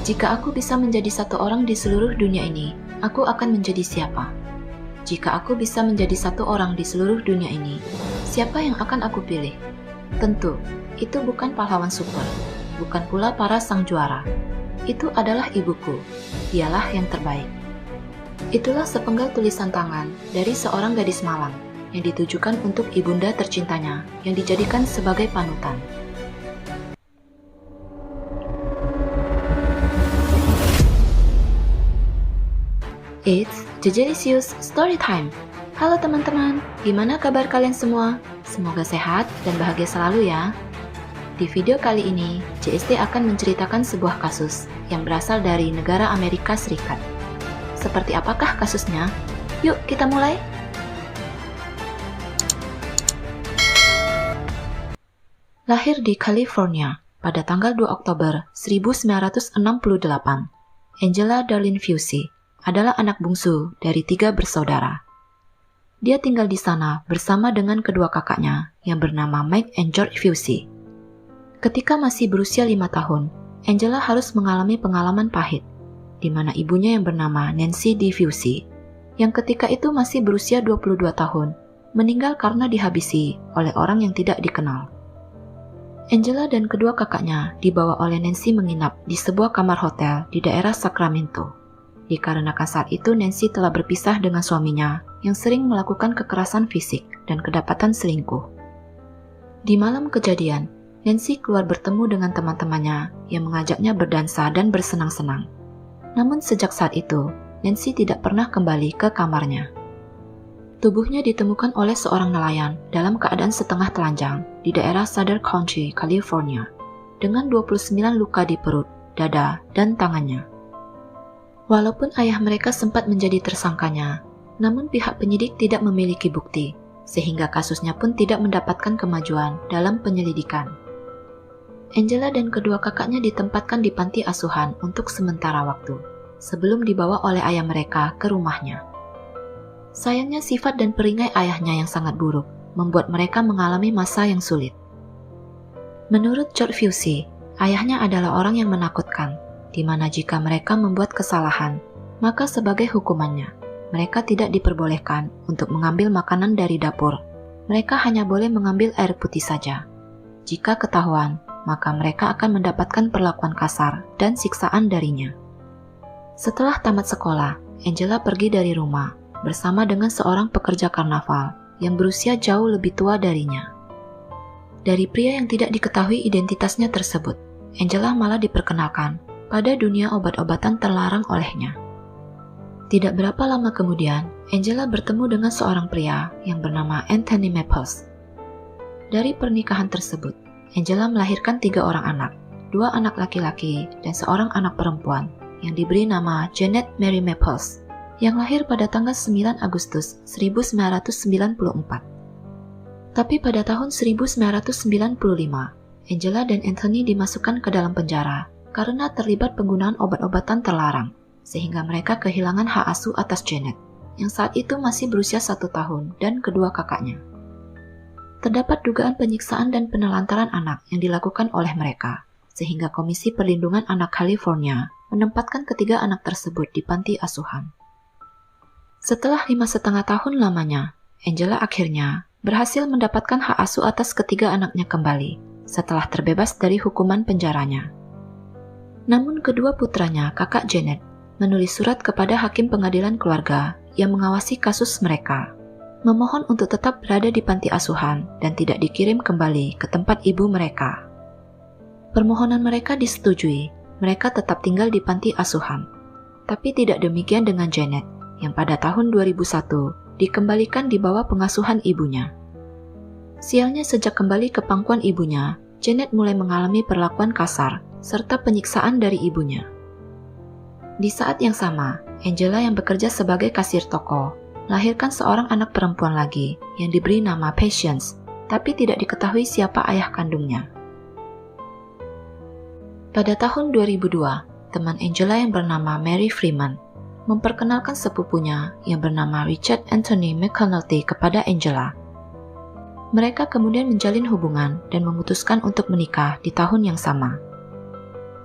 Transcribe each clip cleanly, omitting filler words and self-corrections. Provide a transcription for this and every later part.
Jika aku bisa menjadi satu orang di seluruh dunia ini, aku akan menjadi siapa? Jika aku bisa menjadi satu orang di seluruh dunia ini, siapa yang akan aku pilih? Tentu, itu bukan pahlawan super, bukan pula para sang juara. Itu adalah ibuku, dialah yang terbaik. Itulah sepenggal tulisan tangan dari seorang gadis malang yang ditujukan untuk ibunda tercintanya yang dijadikan sebagai panutan. It's Jejelisius Story Time. Halo teman-teman, gimana kabar kalian semua? Semoga sehat dan bahagia selalu ya. Di video kali ini, JST akan menceritakan sebuah kasus yang berasal dari negara Amerika Serikat. Seperti apakah kasusnya? Yuk kita mulai! Lahir di California pada tanggal 2 Oktober 1968, Angela Darlene Fusey adalah anak bungsu dari 3 bersaudara. Dia tinggal di sana bersama dengan kedua kakaknya yang bernama Mike and George Fusey. Ketika masih berusia 5 tahun, Angela harus mengalami pengalaman pahit, di mana ibunya yang bernama Nancy D. Fusey, yang ketika itu masih berusia 22 tahun, meninggal karena dihabisi oleh orang yang tidak dikenal. Angela dan kedua kakaknya dibawa oleh Nancy menginap di sebuah kamar hotel di daerah Sacramento. Dikarenakan saat itu Nancy telah berpisah dengan suaminya yang sering melakukan kekerasan fisik dan kedapatan selingkuh. Di malam kejadian, Nancy keluar bertemu dengan teman-temannya yang mengajaknya berdansa dan bersenang-senang. Namun sejak saat itu, Nancy tidak pernah kembali ke kamarnya. Tubuhnya ditemukan oleh seorang nelayan dalam keadaan setengah telanjang di daerah Southern County, California, dengan 29 luka di perut, dada, dan tangannya. Walaupun ayah mereka sempat menjadi tersangkanya, namun pihak penyidik tidak memiliki bukti, sehingga kasusnya pun tidak mendapatkan kemajuan dalam penyelidikan. Angela dan kedua kakaknya ditempatkan di panti asuhan untuk sementara waktu, sebelum dibawa oleh ayah mereka ke rumahnya. Sayangnya sifat dan perangai ayahnya yang sangat buruk, membuat mereka mengalami masa yang sulit. Menurut George Fusey, ayahnya adalah orang yang menakutkan, di mana jika mereka membuat kesalahan, maka sebagai hukumannya, mereka tidak diperbolehkan untuk mengambil makanan dari dapur. Mereka hanya boleh mengambil air putih saja. Jika ketahuan, maka mereka akan mendapatkan perlakuan kasar dan siksaan darinya. Setelah tamat sekolah, Angela pergi dari rumah bersama dengan seorang pekerja karnaval yang berusia jauh lebih tua darinya. Dari pria yang tidak diketahui identitasnya tersebut, Angela malah diperkenalkan pada dunia obat-obatan terlarang olehnya. Tidak berapa lama kemudian, Angela bertemu dengan seorang pria yang bernama Anthony Maples. Dari pernikahan tersebut, Angela melahirkan 3 orang anak, 2 anak laki-laki dan seorang anak perempuan yang diberi nama Janet Mary Maples, yang lahir pada tanggal 9 Agustus 1994. Tapi pada tahun 1995, Angela dan Anthony dimasukkan ke dalam penjara karena terlibat penggunaan obat-obatan terlarang, sehingga mereka kehilangan hak asuh atas Janet, yang saat itu masih berusia 1 tahun, dan kedua kakaknya. Terdapat dugaan penyiksaan dan penelantaran anak yang dilakukan oleh mereka, sehingga Komisi Perlindungan Anak California menempatkan ketiga anak tersebut di panti asuhan. Setelah 5,5 tahun lamanya, Angela akhirnya berhasil mendapatkan hak asuh atas ketiga anaknya kembali, setelah terbebas dari hukuman penjaranya. Namun kedua putranya, kakak Janet, menulis surat kepada Hakim Pengadilan Keluarga yang mengawasi kasus mereka, memohon untuk tetap berada di panti asuhan dan tidak dikirim kembali ke tempat ibu mereka. Permohonan mereka disetujui, mereka tetap tinggal di panti asuhan. Tapi tidak demikian dengan Janet, yang pada tahun 2001 dikembalikan di bawah pengasuhan ibunya. Sialnya sejak kembali ke pangkuan ibunya, Janet mulai mengalami perlakuan kasar serta penyiksaan dari ibunya. Di saat yang sama, Angela yang bekerja sebagai kasir toko, melahirkan seorang anak perempuan lagi yang diberi nama Patience, tapi tidak diketahui siapa ayah kandungnya. Pada tahun 2002, teman Angela yang bernama Mary Freeman memperkenalkan sepupunya yang bernama Richard Anthony McConaughey kepada Angela. Mereka kemudian menjalin hubungan dan memutuskan untuk menikah di tahun yang sama.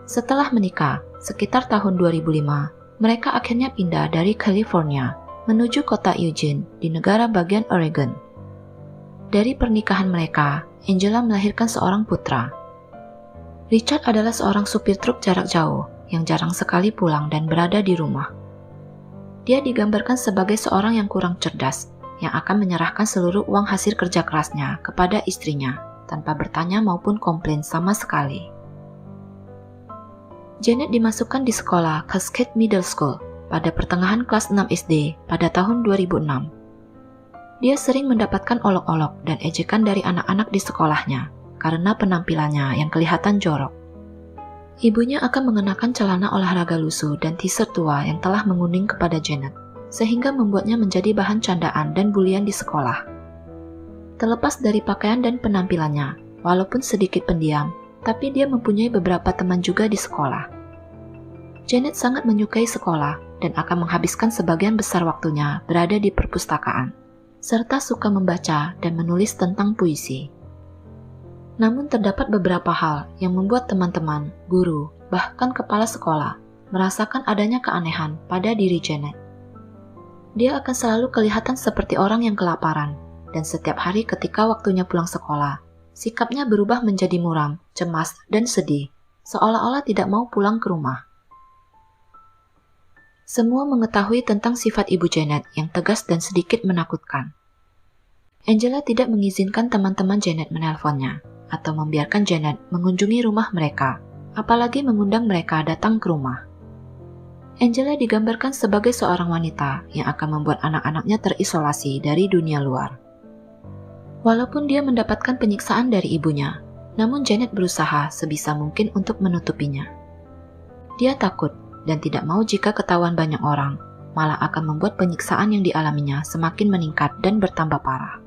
Setelah menikah, sekitar tahun 2005, mereka akhirnya pindah dari California menuju kota Eugene di negara bagian Oregon. Dari pernikahan mereka, Angela melahirkan seorang putra. Richard adalah seorang supir truk jarak jauh yang jarang sekali pulang dan berada di rumah. Dia digambarkan sebagai seorang yang kurang cerdas, yang akan menyerahkan seluruh uang hasil kerja kerasnya kepada istrinya tanpa bertanya maupun komplain sama sekali. Janet dimasukkan di sekolah Cascade Middle School pada pertengahan kelas 6 SD pada tahun 2006. Dia sering mendapatkan olok-olok dan ejekan dari anak-anak di sekolahnya karena penampilannya yang kelihatan jorok. Ibunya akan mengenakan celana olahraga lusuh dan t-shirt tua yang telah menguning kepada Janet, sehingga membuatnya menjadi bahan candaan dan bulian di sekolah. Terlepas dari pakaian dan penampilannya, walaupun sedikit pendiam, tapi dia mempunyai beberapa teman juga di sekolah. Janet sangat menyukai sekolah dan akan menghabiskan sebagian besar waktunya berada di perpustakaan, serta suka membaca dan menulis tentang puisi. Namun terdapat beberapa hal yang membuat teman-teman, guru, bahkan kepala sekolah merasakan adanya keanehan pada diri Janet. Dia akan selalu kelihatan seperti orang yang kelaparan, dan setiap hari ketika waktunya pulang sekolah, sikapnya berubah menjadi muram, cemas, dan sedih, seolah-olah tidak mau pulang ke rumah. Semua mengetahui tentang sifat ibu Janet yang tegas dan sedikit menakutkan. Angela tidak mengizinkan teman-teman Janet menelponnya, atau membiarkan Janet mengunjungi rumah mereka, apalagi mengundang mereka datang ke rumah. Angela digambarkan sebagai seorang wanita yang akan membuat anak-anaknya terisolasi dari dunia luar. Walaupun dia mendapatkan penyiksaan dari ibunya, namun Janet berusaha sebisa mungkin untuk menutupinya. Dia takut dan tidak mau jika ketahuan banyak orang, malah akan membuat penyiksaan yang dialaminya semakin meningkat dan bertambah parah.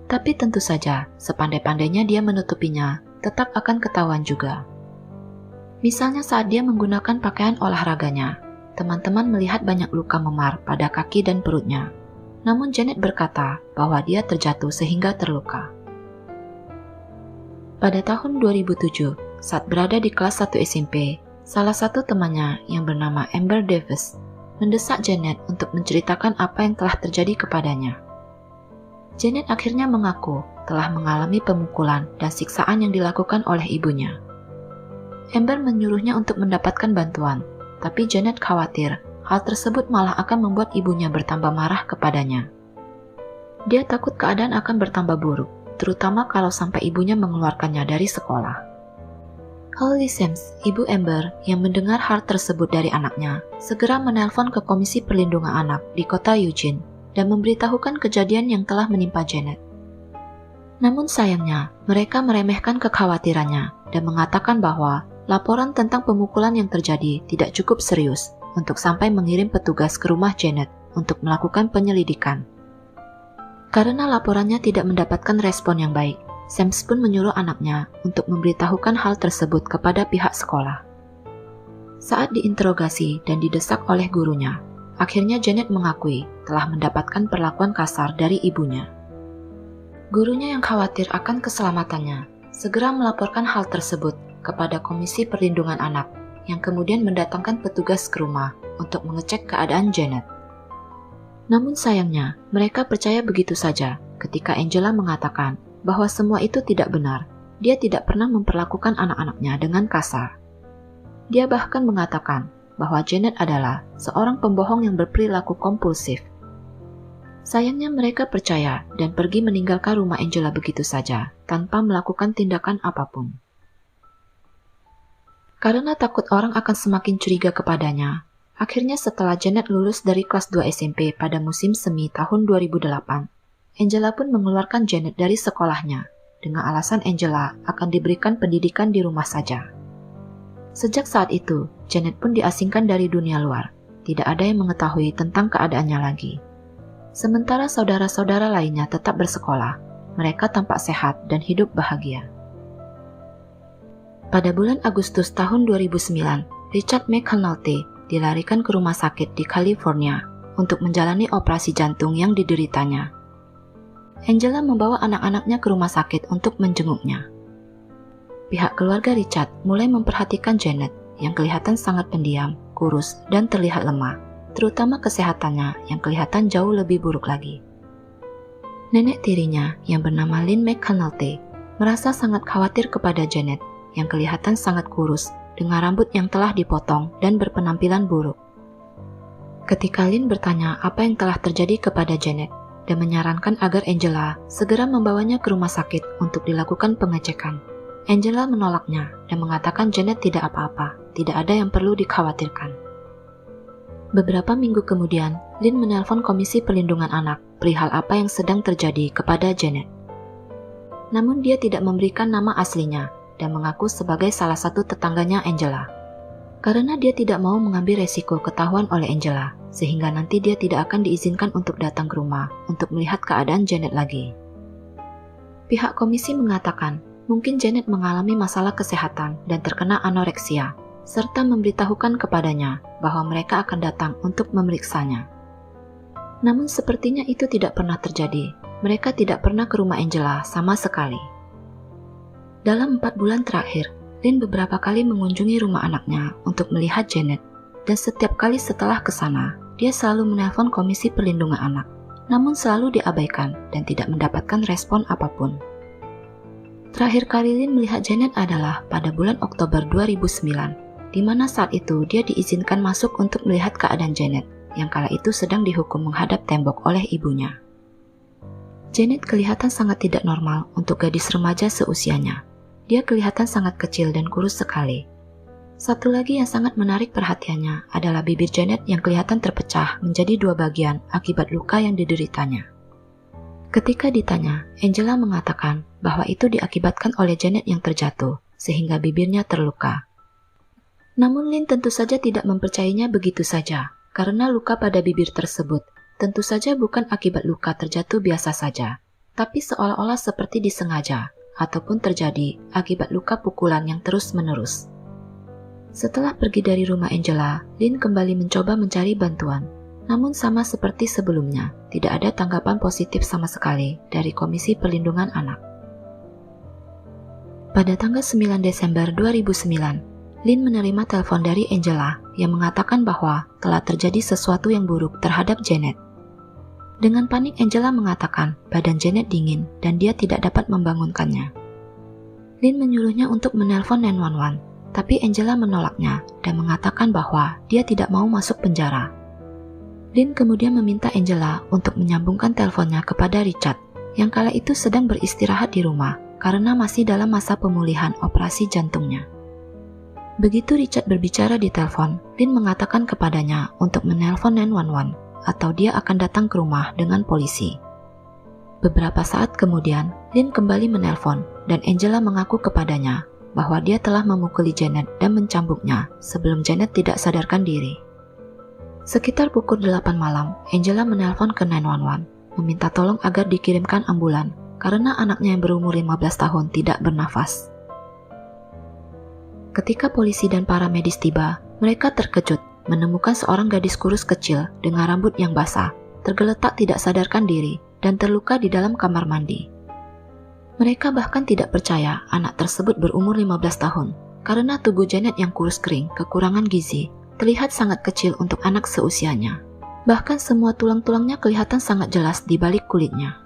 Tapi tentu saja, sepandai-pandainya dia menutupinya, tetap akan ketahuan juga. Misalnya saat dia menggunakan pakaian olahraganya, teman-teman melihat banyak luka memar pada kaki dan perutnya. Namun Janet berkata bahwa dia terjatuh sehingga terluka. Pada tahun 2007, saat berada di kelas 1 SMP, salah satu temannya yang bernama Amber Davis mendesak Janet untuk menceritakan apa yang telah terjadi kepadanya. Janet akhirnya mengaku telah mengalami pemukulan dan siksaan yang dilakukan oleh ibunya. Amber menyuruhnya untuk mendapatkan bantuan, tapi Janet khawatir hal tersebut malah akan membuat ibunya bertambah marah kepadanya. Dia takut keadaan akan bertambah buruk, terutama kalau sampai ibunya mengeluarkannya dari sekolah. Holly Sims, ibu Amber, yang mendengar hal tersebut dari anaknya, segera menelpon ke Komisi Perlindungan Anak di kota Eugene dan memberitahukan kejadian yang telah menimpa Janet. Namun sayangnya, mereka meremehkan kekhawatirannya dan mengatakan bahwa laporan tentang pemukulan yang terjadi tidak cukup serius untuk sampai mengirim petugas ke rumah Janet untuk melakukan penyelidikan. Karena laporannya tidak mendapatkan respon yang baik, Sims pun menyuruh anaknya untuk memberitahukan hal tersebut kepada pihak sekolah. Saat diinterogasi dan didesak oleh gurunya, akhirnya Janet mengakui telah mendapatkan perlakuan kasar dari ibunya. Gurunya yang khawatir akan keselamatannya segera melaporkan hal tersebut kepada Komisi Perlindungan Anak yang kemudian mendatangkan petugas ke rumah untuk mengecek keadaan Janet. Namun sayangnya, mereka percaya begitu saja ketika Angela mengatakan bahwa semua itu tidak benar. Dia tidak pernah memperlakukan anak-anaknya dengan kasar. Dia bahkan mengatakan bahwa Janet adalah seorang pembohong yang berperilaku kompulsif. Sayangnya mereka percaya dan pergi meninggalkan rumah Angela begitu saja tanpa melakukan tindakan apapun. Karena takut orang akan semakin curiga kepadanya, akhirnya setelah Janet lulus dari kelas 2 SMP pada musim semi tahun 2008, Angela pun mengeluarkan Janet dari sekolahnya dengan alasan Angela akan diberikan pendidikan di rumah saja. Sejak saat itu, Janet pun diasingkan dari dunia luar. Tidak ada yang mengetahui tentang keadaannya lagi. Sementara saudara-saudara lainnya tetap bersekolah, mereka tampak sehat dan hidup bahagia. Pada bulan Agustus tahun 2009, Richard McAnulty dilarikan ke rumah sakit di California untuk menjalani operasi jantung yang dideritanya. Angela membawa anak-anaknya ke rumah sakit untuk menjenguknya. pihak keluarga Richard mulai memperhatikan Janet yang kelihatan sangat pendiam, kurus, dan terlihat lemah, terutama kesehatannya yang kelihatan jauh lebih buruk lagi. Nenek tirinya yang bernama Lynn McConaughey merasa sangat khawatir kepada Janet yang kelihatan sangat kurus dengan rambut yang telah dipotong dan berpenampilan buruk. Ketika Lynn bertanya apa yang telah terjadi kepada Janet dan menyarankan agar Angela segera membawanya ke rumah sakit untuk dilakukan pengecekan, Angela menolaknya dan mengatakan Janet tidak apa-apa, tidak ada yang perlu dikhawatirkan. Beberapa minggu kemudian, Lynn menelpon Komisi Perlindungan Anak perihal apa yang sedang terjadi kepada Janet. Namun dia tidak memberikan nama aslinya dan mengaku sebagai salah satu tetangganya Angela. Karena dia tidak mau mengambil resiko ketahuan oleh Angela, sehingga nanti dia tidak akan diizinkan untuk datang ke rumah untuk melihat keadaan Janet lagi. Pihak komisi mengatakan mungkin Janet mengalami masalah kesehatan dan terkena anoreksia, serta memberitahukan kepadanya bahwa mereka akan datang untuk memeriksanya. Namun sepertinya itu tidak pernah terjadi. Mereka tidak pernah ke rumah Angela sama sekali. Dalam 4 bulan terakhir, Lynn beberapa kali mengunjungi rumah anaknya untuk melihat Janet, dan setiap kali setelah ke sana, dia selalu menelpon Komisi Perlindungan Anak, namun selalu diabaikan dan tidak mendapatkan respon apapun. Terakhir kali Lynn melihat Janet adalah pada bulan Oktober 2009, di mana saat itu dia diizinkan masuk untuk melihat keadaan Janet, yang kala itu sedang dihukum menghadap tembok oleh ibunya. Janet kelihatan sangat tidak normal untuk gadis remaja seusianya. Dia kelihatan sangat kecil dan kurus sekali. Satu lagi yang sangat menarik perhatiannya adalah bibir Janet yang kelihatan terpecah menjadi 2 bagian akibat luka yang dideritanya. Ketika ditanya, Angela mengatakan bahwa itu diakibatkan oleh Janet yang terjatuh, sehingga bibirnya terluka. Namun Lynn tentu saja tidak mempercayainya begitu saja, karena luka pada bibir tersebut tentu saja bukan akibat luka terjatuh biasa saja, tapi seolah-olah seperti disengaja, ataupun terjadi akibat luka pukulan yang terus-menerus. Setelah pergi dari rumah Angela, Lynn kembali mencoba mencari bantuan. Namun sama seperti sebelumnya, tidak ada tanggapan positif sama sekali dari Komisi Perlindungan Anak. Pada tanggal 9 Desember 2009, Lynn menerima telepon dari Angela yang mengatakan bahwa telah terjadi sesuatu yang buruk terhadap Janet. Dengan panik Angela mengatakan badan Janet dingin dan dia tidak dapat membangunkannya. Lynn menyuruhnya untuk menelpon 911, tapi Angela menolaknya dan mengatakan bahwa dia tidak mau masuk penjara. Lynn kemudian meminta Angela untuk menyambungkan teleponnya kepada Richard, yang kala itu sedang beristirahat di rumah karena masih dalam masa pemulihan operasi jantungnya. Begitu Richard berbicara di telepon, Lynn mengatakan kepadanya untuk menelpon 911 atau dia akan datang ke rumah dengan polisi. Beberapa saat kemudian, Lynn kembali menelpon dan Angela mengaku kepadanya bahwa dia telah memukuli Janet dan mencambuknya sebelum Janet tidak sadarkan diri. Sekitar pukul 8 malam, Angela menelpon ke 911, meminta tolong agar dikirimkan ambulan karena anaknya yang berumur 15 tahun tidak bernafas. Ketika polisi dan para medis tiba, mereka terkejut menemukan seorang gadis kurus kecil dengan rambut yang basah, tergeletak tidak sadarkan diri, dan terluka di dalam kamar mandi. Mereka bahkan tidak percaya anak tersebut berumur 15 tahun, karena tubuh Janet yang kurus kering, kekurangan gizi, terlihat sangat kecil untuk anak seusianya. Bahkan semua tulang-tulangnya kelihatan sangat jelas di balik kulitnya.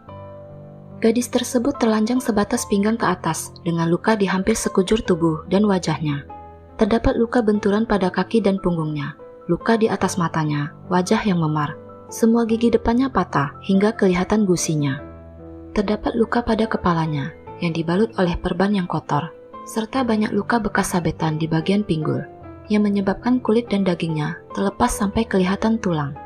Gadis tersebut telanjang sebatas pinggang ke atas dengan luka di hampir sekujur tubuh dan wajahnya. Terdapat luka benturan pada kaki dan punggungnya, luka di atas matanya, wajah yang memar. Semua gigi depannya patah hingga kelihatan gusinya. Terdapat luka pada kepalanya yang dibalut oleh perban yang kotor, serta banyak luka bekas sabetan di bagian pinggul yang menyebabkan kulit dan dagingnya terlepas sampai kelihatan tulang.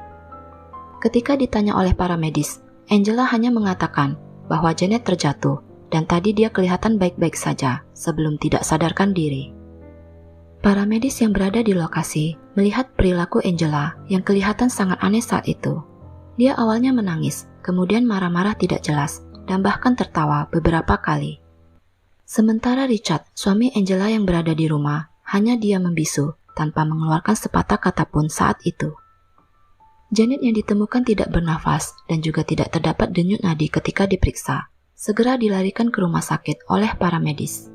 Ketika ditanya oleh para medis, Angela hanya mengatakan bahwa Janet terjatuh dan tadi dia kelihatan baik-baik saja sebelum tidak sadarkan diri. Para medis yang berada di lokasi melihat perilaku Angela yang kelihatan sangat aneh saat itu. Dia awalnya menangis, kemudian marah-marah tidak jelas, dan bahkan tertawa beberapa kali. Sementara Richard, suami Angela yang berada di rumah, hanya dia membisu tanpa mengeluarkan sepatah kata pun saat itu. Janet yang ditemukan tidak bernafas dan juga tidak terdapat denyut nadi ketika diperiksa, segera dilarikan ke rumah sakit oleh para medis.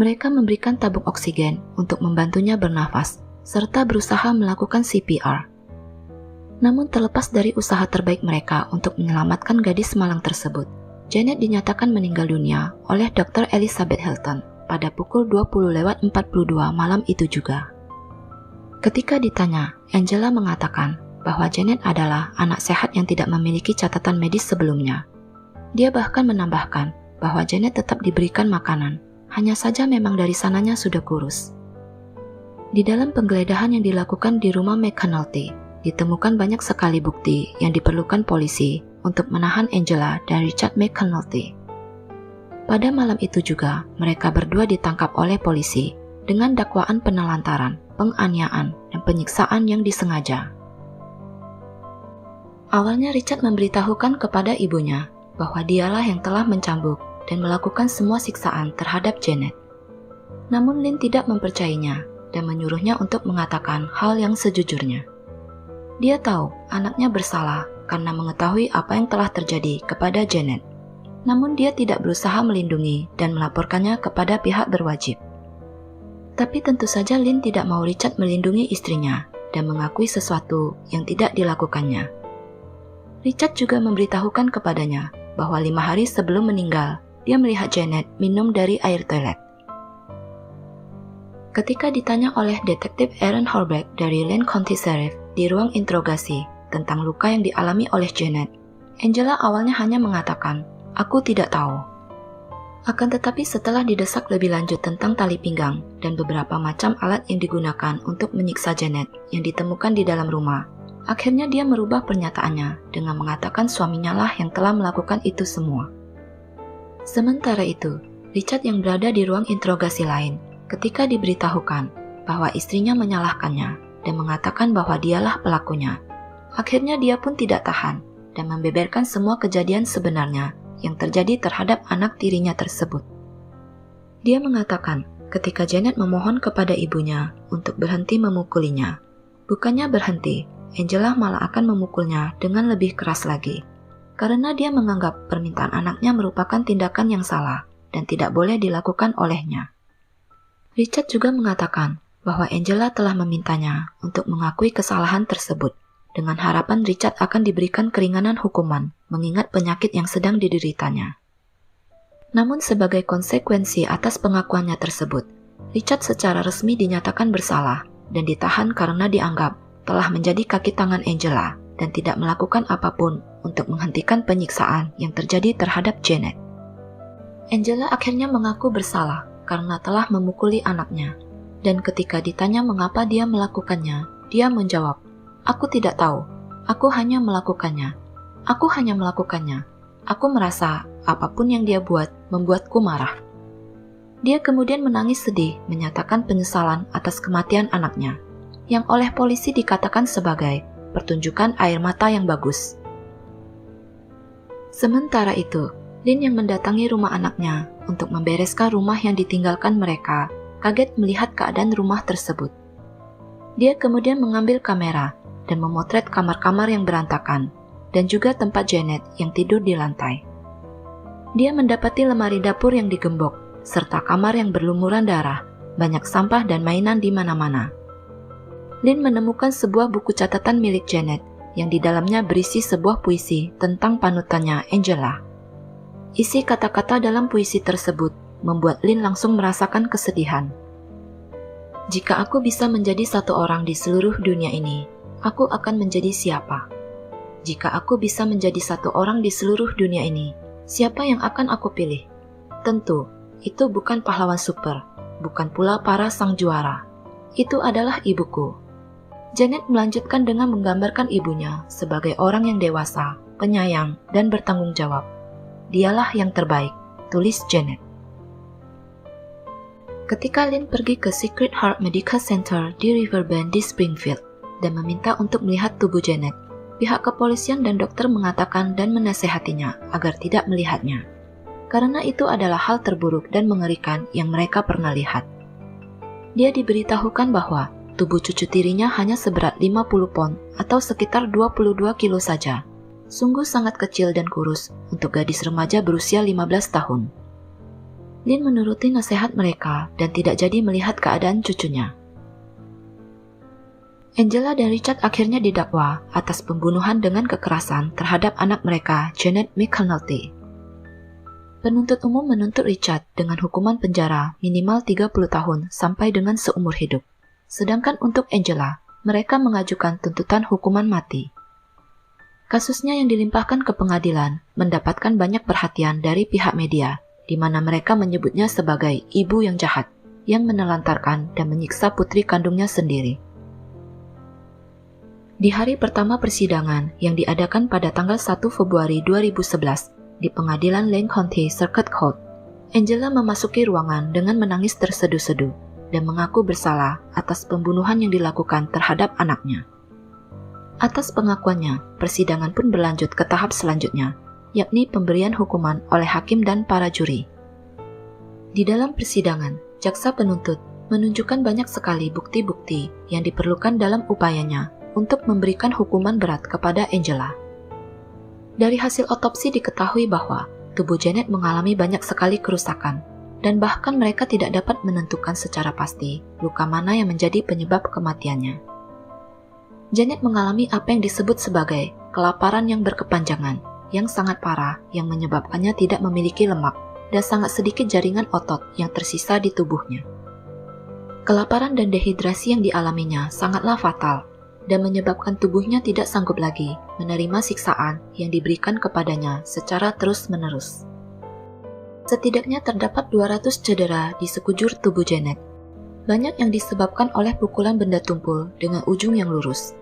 Mereka memberikan tabung oksigen untuk membantunya bernafas, serta berusaha melakukan CPR. Namun terlepas dari usaha terbaik mereka untuk menyelamatkan gadis malang tersebut, Janet dinyatakan meninggal dunia oleh Dr. Elizabeth Hilton pada pukul 20:42 malam itu juga. Ketika ditanya, Angela mengatakan bahwa Janet adalah anak sehat yang tidak memiliki catatan medis sebelumnya. Dia bahkan menambahkan bahwa Janet tetap diberikan makanan, hanya saja memang dari sananya sudah kurus. Di dalam penggeledahan yang dilakukan di rumah McAnulty, ditemukan banyak sekali bukti yang diperlukan polisi untuk menahan Angela dan Richard McAnulty. Pada malam itu juga, mereka berdua ditangkap oleh polisi dengan dakwaan penelantaran, penganiayaan, dan penyiksaan yang disengaja. Awalnya Richard memberitahukan kepada ibunya bahwa dialah yang telah mencambuk dan melakukan semua siksaan terhadap Janet. Namun Lynn tidak mempercayainya dan menyuruhnya untuk mengatakan hal yang sejujurnya. Dia tahu anaknya bersalah karena mengetahui apa yang telah terjadi kepada Janet. Namun dia tidak berusaha melindungi dan melaporkannya kepada pihak berwajib. Tapi tentu saja Lynn tidak mau Richard melindungi istrinya dan mengakui sesuatu yang tidak dilakukannya. Richard juga memberitahukan kepadanya bahwa 5 hari sebelum meninggal, dia melihat Janet minum dari air toilet. Ketika ditanya oleh detektif Aaron Horbeck dari Lane County Sheriff di ruang interogasi tentang luka yang dialami oleh Janet, Angela awalnya hanya mengatakan, "Aku tidak tahu." Akan tetapi setelah didesak lebih lanjut tentang tali pinggang dan beberapa macam alat yang digunakan untuk menyiksa Janet yang ditemukan di dalam rumah, akhirnya dia merubah pernyataannya dengan mengatakan suaminya lah yang telah melakukan itu semua. Sementara itu, Richard yang berada di ruang interogasi lain ketika diberitahukan bahwa istrinya menyalahkannya dan mengatakan bahwa dialah pelakunya, akhirnya dia pun tidak tahan dan membeberkan semua kejadian sebenarnya yang terjadi terhadap anak tirinya tersebut. Dia mengatakan ketika Janet memohon kepada ibunya untuk berhenti memukulinya, bukannya berhenti, Angela malah akan memukulnya dengan lebih keras lagi, karena dia menganggap permintaan anaknya merupakan tindakan yang salah dan tidak boleh dilakukan olehnya. Richard juga mengatakan bahwa Angela telah memintanya untuk mengakui kesalahan tersebut, dengan harapan Richard akan diberikan keringanan hukuman mengingat penyakit yang sedang dideritanya. Namun sebagai konsekuensi atas pengakuannya tersebut, Richard secara resmi dinyatakan bersalah dan ditahan karena dianggap telah menjadi kaki tangan Angela dan tidak melakukan apapun untuk menghentikan penyiksaan yang terjadi terhadap Janet. Angela akhirnya mengaku bersalah karena telah memukuli anaknya, dan ketika ditanya mengapa dia melakukannya, dia menjawab, "Aku tidak tahu, aku hanya melakukannya. Aku hanya melakukannya. Aku merasa apapun yang dia buat membuatku marah." Dia kemudian menangis sedih menyatakan penyesalan atas kematian anaknya, yang oleh polisi dikatakan sebagai pertunjukan air mata yang bagus. Sementara itu, Lynn yang mendatangi rumah anaknya untuk membereskan rumah yang ditinggalkan mereka, kaget melihat keadaan rumah tersebut. Dia kemudian mengambil kamera dan memotret kamar-kamar yang berantakan, dan juga tempat Janet yang tidur di lantai. Dia mendapati lemari dapur yang digembok, serta kamar yang berlumuran darah, banyak sampah dan mainan di mana-mana. Lynn menemukan sebuah buku catatan milik Janet yang di dalamnya berisi sebuah puisi tentang panutannya Angela. Isi kata-kata dalam puisi tersebut membuat Lynn langsung merasakan kesedihan. "Jika aku bisa menjadi satu orang di seluruh dunia ini, aku akan menjadi siapa? Jika aku bisa menjadi satu orang di seluruh dunia ini, siapa yang akan aku pilih? Tentu, itu bukan pahlawan super, bukan pula para sang juara. Itu adalah ibuku." Janet melanjutkan dengan menggambarkan ibunya sebagai orang yang dewasa, penyayang, dan bertanggung jawab. "Dialah yang terbaik," tulis Janet. Ketika Lynn pergi ke Sacred Heart Medical Center di Riverbend di Springfield dan meminta untuk melihat tubuh Janet, pihak kepolisian dan dokter mengatakan dan menasehatinya agar tidak melihatnya, karena itu adalah hal terburuk dan mengerikan yang mereka pernah lihat. Dia diberitahukan bahwa tubuh cucu tirinya hanya seberat 50 pon atau sekitar 22 kilo saja. Sungguh sangat kecil dan kurus untuk gadis remaja berusia 15 tahun. Lynn menuruti nasihat mereka dan tidak jadi melihat keadaan cucunya. Angela dan Richard akhirnya didakwa atas pembunuhan dengan kekerasan terhadap anak mereka, Janet McAnulty. Penuntut umum menuntut Richard dengan hukuman penjara minimal 30 tahun sampai dengan seumur hidup. Sedangkan untuk Angela, mereka mengajukan tuntutan hukuman mati. Kasusnya yang dilimpahkan ke pengadilan mendapatkan banyak perhatian dari pihak media, di mana mereka menyebutnya sebagai ibu yang jahat, yang menelantarkan dan menyiksa putri kandungnya sendiri. Di hari pertama persidangan yang diadakan pada tanggal 1 Februari 2011 di pengadilan Lane County Circuit Court, Angela memasuki ruangan dengan menangis terseduh-seduh dan mengaku bersalah atas pembunuhan yang dilakukan terhadap anaknya. Atas pengakuannya, persidangan pun berlanjut ke tahap selanjutnya, yakni pemberian hukuman oleh hakim dan para juri. Di dalam persidangan, jaksa penuntut menunjukkan banyak sekali bukti-bukti yang diperlukan dalam upayanya untuk memberikan hukuman berat kepada Angela. Dari hasil otopsi diketahui bahwa tubuh Janet mengalami banyak sekali kerusakan, dan bahkan mereka tidak dapat menentukan secara pasti luka mana yang menjadi penyebab kematiannya. Janet mengalami apa yang disebut sebagai kelaparan yang berkepanjangan, yang sangat parah yang menyebabkannya tidak memiliki lemak dan sangat sedikit jaringan otot yang tersisa di tubuhnya. Kelaparan dan dehidrasi yang dialaminya sangatlah fatal dan menyebabkan tubuhnya tidak sanggup lagi menerima siksaan yang diberikan kepadanya secara terus-menerus. Setidaknya terdapat 200 cedera di sekujur tubuh Janet. Banyak yang disebabkan oleh pukulan benda tumpul dengan ujung yang lurus.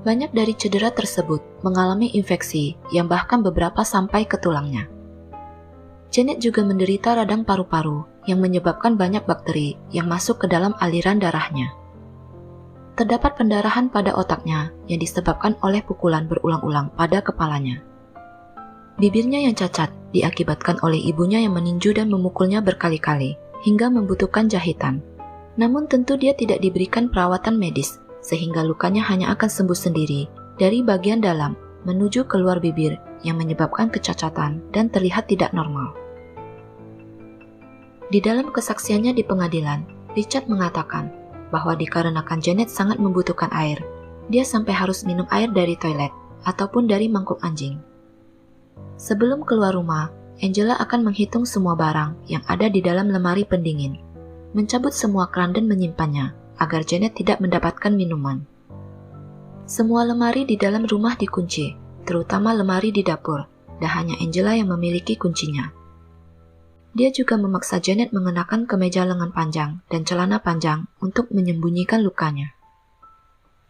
Banyak dari cedera tersebut mengalami infeksi yang bahkan beberapa sampai ke tulangnya. Janet juga menderita radang paru-paru yang menyebabkan banyak bakteri yang masuk ke dalam aliran darahnya. Terdapat pendarahan pada otaknya yang disebabkan oleh pukulan berulang-ulang pada kepalanya. Bibirnya yang cacat diakibatkan oleh ibunya yang meninju dan memukulnya berkali-kali hingga membutuhkan jahitan. Namun tentu dia tidak diberikan perawatan medis, sehingga lukanya hanya akan sembuh sendiri dari bagian dalam menuju keluar bibir yang menyebabkan kecacatan dan terlihat tidak normal. Di dalam kesaksiannya di pengadilan, Richard mengatakan bahwa dikarenakan Janet sangat membutuhkan air, dia sampai harus minum air dari toilet ataupun dari mangkuk anjing. Sebelum keluar rumah, Angela akan menghitung semua barang yang ada di dalam lemari pendingin, mencabut semua keran dan menyimpannya agar Janet tidak mendapatkan minuman. Semua lemari di dalam rumah dikunci, terutama lemari di dapur, dan hanya Angela yang memiliki kuncinya. Dia juga memaksa Janet mengenakan kemeja lengan panjang dan celana panjang untuk menyembunyikan lukanya.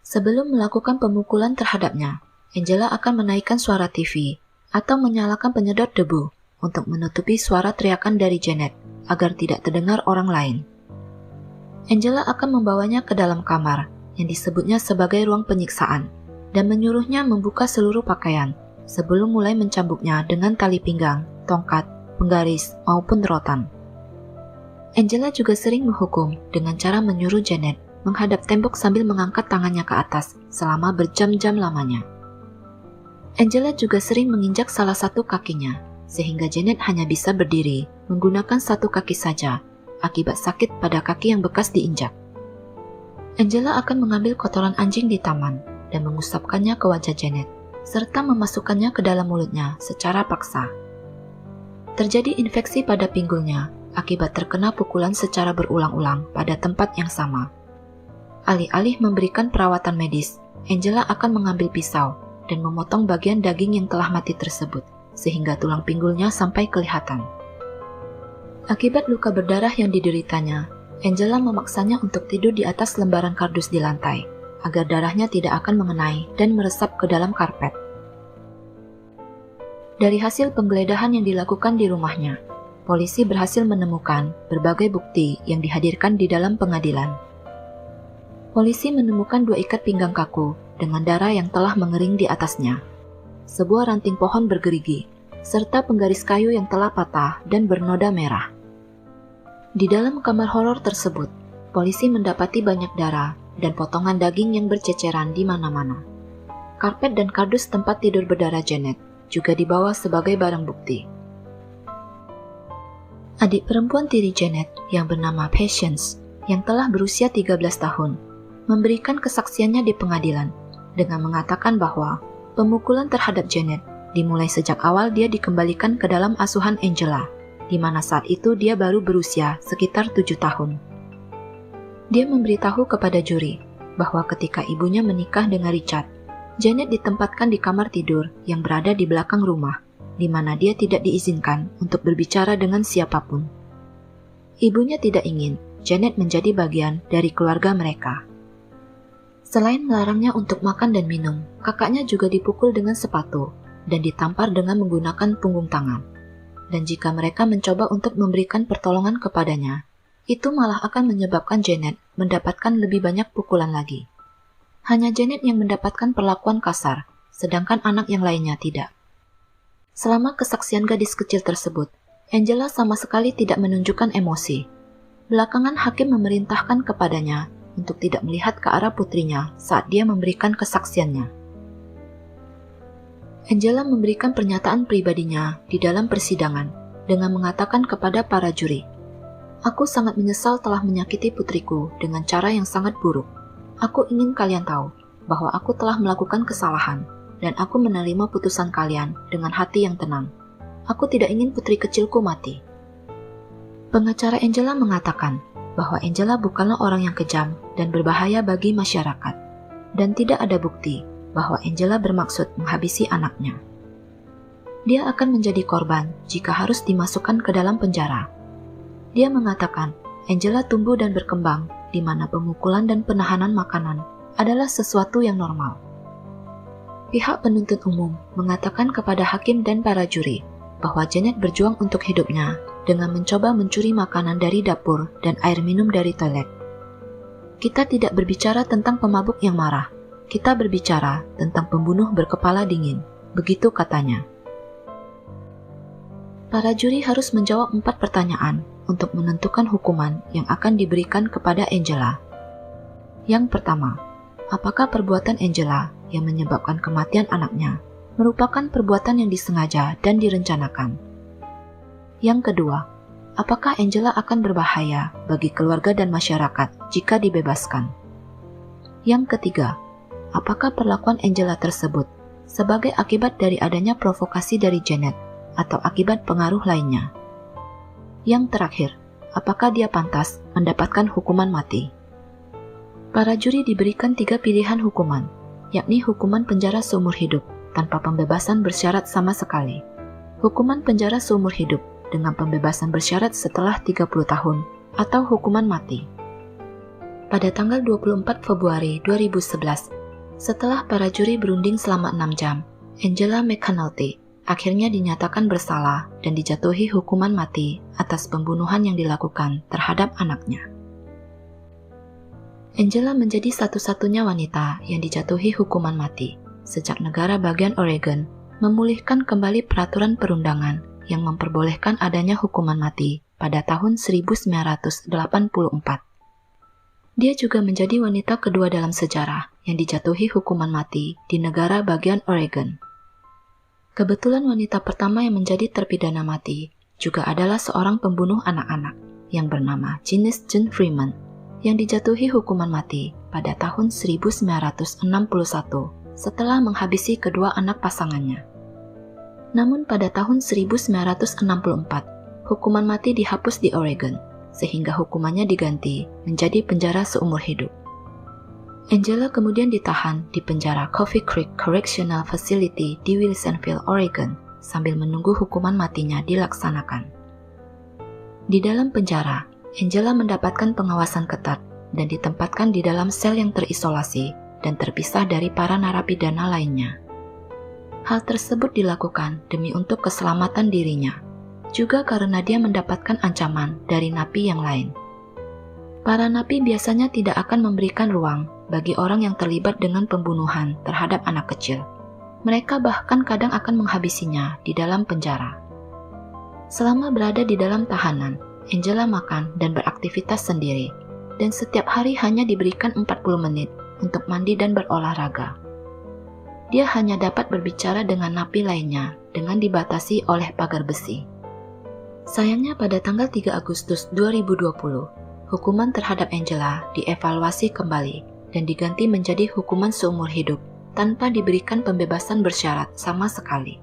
Sebelum melakukan pemukulan terhadapnya, Angela akan menaikkan suara TV atau menyalakan penyedot debu untuk menutupi suara teriakan dari Janet agar tidak terdengar orang lain. Angela akan membawanya ke dalam kamar yang disebutnya sebagai ruang penyiksaan dan menyuruhnya membuka seluruh pakaian sebelum mulai mencambuknya dengan tali pinggang, tongkat, penggaris, maupun rotan. Angela juga sering menghukum dengan cara menyuruh Janet menghadap tembok sambil mengangkat tangannya ke atas selama berjam-jam lamanya. Angela juga sering menginjak salah satu kakinya, sehingga Janet hanya bisa berdiri menggunakan satu kaki saja akibat sakit pada kaki yang bekas diinjak. Angela akan mengambil kotoran anjing di taman dan mengusapkannya ke wajah Janet, serta memasukkannya ke dalam mulutnya secara paksa. Terjadi infeksi pada pinggulnya akibat terkena pukulan secara berulang-ulang pada tempat yang sama. Alih-alih memberikan perawatan medis, Angela akan mengambil pisau dan memotong bagian daging yang telah mati tersebut, sehingga tulang pinggulnya sampai kelihatan. Akibat luka berdarah yang dideritanya, Angela memaksanya untuk tidur di atas lembaran kardus di lantai, agar darahnya tidak akan mengenai dan meresap ke dalam karpet. Dari hasil penggeledahan yang dilakukan di rumahnya, polisi berhasil menemukan berbagai bukti yang dihadirkan di dalam pengadilan. Polisi menemukan 2 ikat pinggang kaku dengan darah yang telah mengering di atasnya, sebuah ranting pohon bergerigi, serta penggaris kayu yang telah patah dan bernoda merah. Di dalam kamar horor tersebut, polisi mendapati banyak darah dan potongan daging yang berceceran di mana-mana. Karpet dan kardus tempat tidur berdarah Janet juga dibawa sebagai barang bukti. Adik perempuan tiri Janet yang bernama Patience, yang telah berusia 13 tahun, memberikan kesaksiannya di pengadilan dengan mengatakan bahwa pemukulan terhadap Janet dimulai sejak awal dia dikembalikan ke dalam asuhan Angela, di mana saat itu dia baru berusia sekitar 7 tahun. Dia memberitahu kepada juri bahwa ketika ibunya menikah dengan Richard, Janet ditempatkan di kamar tidur yang berada di belakang rumah, di mana dia tidak diizinkan untuk berbicara dengan siapapun. Ibunya tidak ingin Janet menjadi bagian dari keluarga mereka. Selain melarangnya untuk makan dan minum, kakaknya juga dipukul dengan sepatu dan ditampar dengan menggunakan punggung tangan. Dan jika mereka mencoba untuk memberikan pertolongan kepadanya, itu malah akan menyebabkan Janet mendapatkan lebih banyak pukulan lagi. Hanya Janet yang mendapatkan perlakuan kasar, sedangkan anak yang lainnya tidak. Selama kesaksian gadis kecil tersebut, Angela sama sekali tidak menunjukkan emosi. Belakangan hakim memerintahkan kepadanya untuk tidak melihat ke arah putrinya saat dia memberikan kesaksiannya. Angela memberikan pernyataan pribadinya di dalam persidangan dengan mengatakan kepada para juri, "Aku sangat menyesal telah menyakiti putriku dengan cara yang sangat buruk. Aku ingin kalian tahu bahwa aku telah melakukan kesalahan dan aku menerima putusan kalian dengan hati yang tenang. Aku tidak ingin putri kecilku mati." Pengacara Angela mengatakan bahwa Angela bukanlah orang yang kejam dan berbahaya bagi masyarakat, dan tidak ada bukti bahwa Angela bermaksud menghabisi anaknya. Dia akan menjadi korban jika harus dimasukkan ke dalam penjara. Dia mengatakan Angela tumbuh dan berkembang di mana pemukulan dan penahanan makanan adalah sesuatu yang normal. Pihak penuntut umum mengatakan kepada hakim dan para juri bahwa Janet berjuang untuk hidupnya dengan mencoba mencuri makanan dari dapur dan air minum dari toilet. Kita tidak berbicara tentang pemabuk yang marah. Kita berbicara tentang pembunuh berkepala dingin, begitu katanya. Para juri harus menjawab 4 pertanyaan untuk menentukan hukuman yang akan diberikan kepada Angela. Yang pertama, apakah perbuatan Angela yang menyebabkan kematian anaknya merupakan perbuatan yang disengaja dan direncanakan? Yang kedua, apakah Angela akan berbahaya bagi keluarga dan masyarakat jika dibebaskan? Yang ketiga, apakah perlakuan Angela tersebut sebagai akibat dari adanya provokasi dari Janet atau akibat pengaruh lainnya? Yang terakhir, apakah dia pantas mendapatkan hukuman mati? Para juri diberikan 3 pilihan hukuman, yakni hukuman penjara seumur hidup tanpa pembebasan bersyarat sama sekali, hukuman penjara seumur hidup dengan pembebasan bersyarat setelah 30 tahun, atau hukuman mati. Pada tanggal 24 Februari 2011, setelah para juri berunding selama 6 jam, Angela McAnulty akhirnya dinyatakan bersalah dan dijatuhi hukuman mati atas pembunuhan yang dilakukan terhadap anaknya. Angela menjadi satu-satunya wanita yang dijatuhi hukuman mati sejak negara bagian Oregon memulihkan kembali peraturan perundangan yang memperbolehkan adanya hukuman mati pada tahun 1984. Dia juga menjadi wanita kedua dalam sejarah yang dijatuhi hukuman mati di negara bagian Oregon. Kebetulan wanita pertama yang menjadi terpidana mati juga adalah seorang pembunuh anak-anak yang bernama Janice Jane Freeman yang dijatuhi hukuman mati pada tahun 1961 setelah menghabisi kedua anak pasangannya. Namun pada tahun 1964, hukuman mati dihapus di Oregon, sehingga hukumannya diganti menjadi penjara seumur hidup. Angela kemudian ditahan di penjara Coffee Creek Correctional Facility di Wilsonville, Oregon, sambil menunggu hukuman matinya dilaksanakan. Di dalam penjara, Angela mendapatkan pengawasan ketat dan ditempatkan di dalam sel yang terisolasi dan terpisah dari para narapidana lainnya. Hal tersebut dilakukan demi untuk keselamatan dirinya, juga karena dia mendapatkan ancaman dari napi yang lain. Para napi biasanya tidak akan memberikan ruang bagi orang yang terlibat dengan pembunuhan terhadap anak kecil. Mereka bahkan kadang akan menghabisinya di dalam penjara. Selama berada di dalam tahanan, Angela makan dan beraktivitas sendiri, dan setiap hari hanya diberikan 40 menit untuk mandi dan berolahraga. Dia hanya dapat berbicara dengan napi lainnya dengan dibatasi oleh pagar besi. Sayangnya pada tanggal 3 Agustus 2020, hukuman terhadap Angela dievaluasi kembali dan diganti menjadi hukuman seumur hidup tanpa diberikan pembebasan bersyarat sama sekali.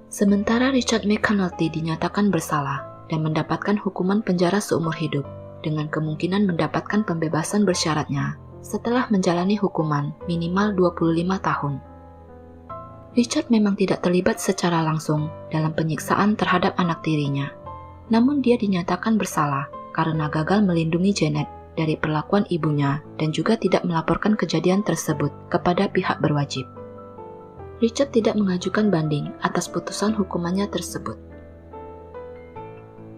Sementara Richard McAnulty dinyatakan bersalah dan mendapatkan hukuman penjara seumur hidup dengan kemungkinan mendapatkan pembebasan bersyaratnya setelah menjalani hukuman minimal 25 tahun. Richard memang tidak terlibat secara langsung dalam penyiksaan terhadap anak tirinya, namun dia dinyatakan bersalah karena gagal melindungi Janet dari perlakuan ibunya dan juga tidak melaporkan kejadian tersebut kepada pihak berwajib. Richard tidak mengajukan banding atas putusan hukumannya tersebut.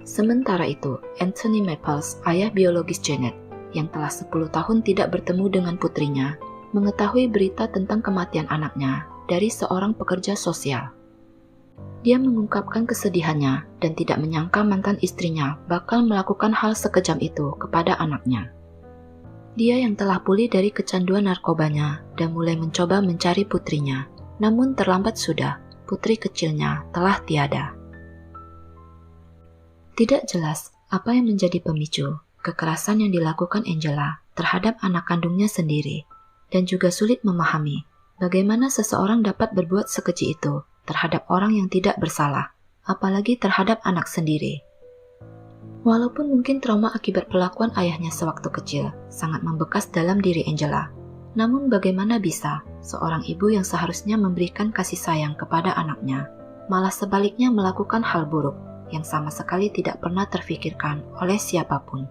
Sementara itu, Anthony Maples, ayah biologis Janet, yang telah 10 tahun tidak bertemu dengan putrinya, mengetahui berita tentang kematian anaknya dari seorang pekerja sosial. Dia mengungkapkan kesedihannya dan tidak menyangka mantan istrinya bakal melakukan hal sekejam itu kepada anaknya. Dia yang telah pulih dari kecanduan narkobanya dan mulai mencoba mencari putrinya, namun terlambat sudah, putri kecilnya telah tiada. Tidak jelas apa yang menjadi pemicu kekerasan yang dilakukan Angela terhadap anak kandungnya sendiri, dan juga sulit memahami bagaimana seseorang dapat berbuat sekeji itu terhadap orang yang tidak bersalah, apalagi terhadap anak sendiri. Walaupun mungkin trauma akibat perlakuan ayahnya sewaktu kecil sangat membekas dalam diri Angela, namun bagaimana bisa seorang ibu yang seharusnya memberikan kasih sayang kepada anaknya, malah sebaliknya melakukan hal buruk yang sama sekali tidak pernah terfikirkan oleh siapapun.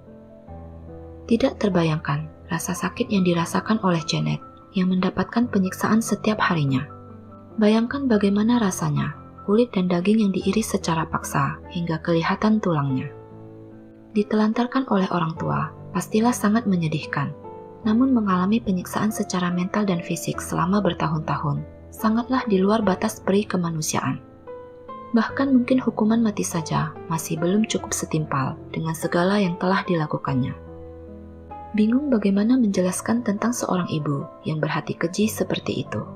Tidak terbayangkan rasa sakit yang dirasakan oleh Janet yang mendapatkan penyiksaan setiap harinya. Bayangkan bagaimana rasanya kulit dan daging yang diiris secara paksa hingga kelihatan tulangnya. Ditelantarkan oleh orang tua, pastilah sangat menyedihkan. Namun mengalami penyiksaan secara mental dan fisik selama bertahun-tahun, sangatlah di luar batas peri kemanusiaan. Bahkan mungkin hukuman mati saja masih belum cukup setimpal dengan segala yang telah dilakukannya. Bingung bagaimana menjelaskan tentang seorang ibu yang berhati keji seperti itu.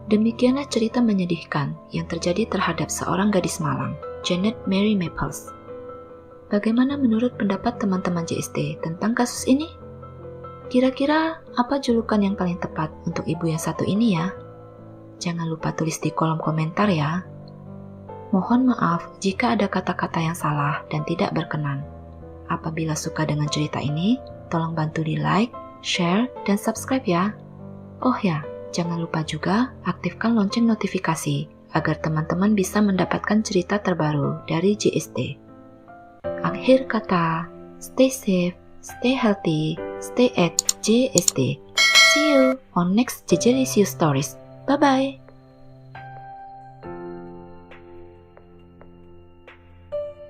Demikianlah cerita menyedihkan yang terjadi terhadap seorang gadis malang, Janet Mary Maples. Bagaimana menurut pendapat teman-teman JST tentang kasus ini? Kira-kira apa julukan yang paling tepat untuk ibu yang satu ini ya? Jangan lupa tulis di kolom komentar ya. Mohon maaf jika ada kata-kata yang salah dan tidak berkenan. Apabila suka dengan cerita ini, tolong bantu di like, share, dan subscribe ya. Oh ya, jangan lupa juga aktifkan lonceng notifikasi agar teman-teman bisa mendapatkan cerita terbaru dari JST. Akhir kata, stay safe, stay healthy, stay at JST. See you on next Jejelicious Stories. Bye-bye.